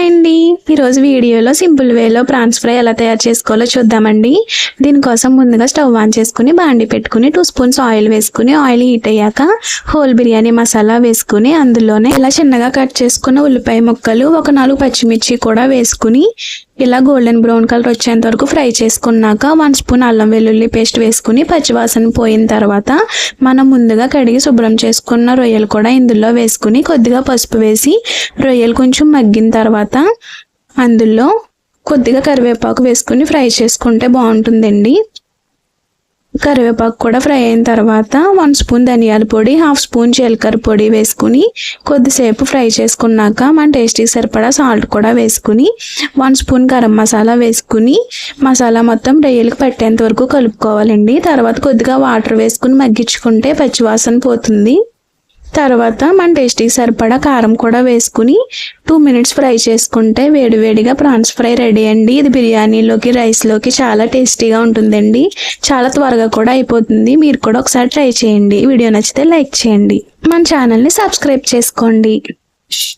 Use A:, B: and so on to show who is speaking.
A: అండి, ఈరోజు వీడియోలో సింపుల్ వేలో ప్రాన్స్ ఫ్రై ఎలా తయారు చేసుకోవాలో చూద్దామండి. దీనికోసం ముందుగా స్టవ్ ఆన్ చేసుకుని బాండి పెట్టుకుని 2 స్పూన్స్ ఆయిల్ వేసుకుని ఆయిల్ హీట్ అయ్యాక హోల్ బిర్యానీ మసాలా వేసుకుని అందులోనే ఇలా చిన్నగా కట్ చేసుకున్న ఉల్లిపాయ ముక్కలు, ఒక 4 పచ్చిమిర్చి కూడా వేసుకుని ఇలా గోల్డెన్ బ్రౌన్ కలర్ వచ్చేంత వరకు ఫ్రై చేసుకున్నాక 1 స్పూన్ అల్లం వెల్లుల్లి పేస్ట్ వేసుకుని పచ్చివాసన పోయిన తర్వాత మనం ముందుగా కడిగి శుభ్రం చేసుకున్న రొయ్యలు కూడా ఇందులో వేసుకుని కొద్దిగా పసుపు వేసి రొయ్యలు కొంచెం మగ్గిన తర్వాత అందులో కొద్దిగా కరివేపాకు వేసుకుని ఫ్రై చేసుకుంటే బాగుంటుందండి. కరివేపాకు కూడా ఫ్రై అయిన తర్వాత 1 స్పూన్ ధనియాల పొడి, 1/2 స్పూన్ జీలకర్ర పొడి వేసుకుని కొద్దిసేపు ఫ్రై చేసుకున్నాక మన టేస్టీకి సరిపడా సాల్ట్ కూడా వేసుకుని 1 స్పూన్ గరం మసాలా వేసుకుని మసాలా మొత్తం రొయ్యలకు పట్టేంత వరకు కలుపుకోవాలండి. తర్వాత కొద్దిగా వాటర్ వేసుకుని మగ్గించుకుంటే పచ్చివాసన పోతుంది. తర్వాత మన టేస్టీకి సరిపడా కారం కూడా వేసుకుని 2 మినిట్స్ ఫ్రై చేసుకుంటే వేడివేడిగా ప్రాన్స్ ఫ్రై రెడీ అండి. ఇది బిర్యానీలోకి, రైస్లోకి చాలా టేస్టీగా ఉంటుందండి. చాలా త్వరగా కూడా అయిపోతుంది. మీరు కూడా ఒకసారి ట్రై చేయండి. వీడియో నచ్చితే లైక్ చేయండి, మన ఛానల్ని సబ్స్క్రైబ్ చేసుకోండి.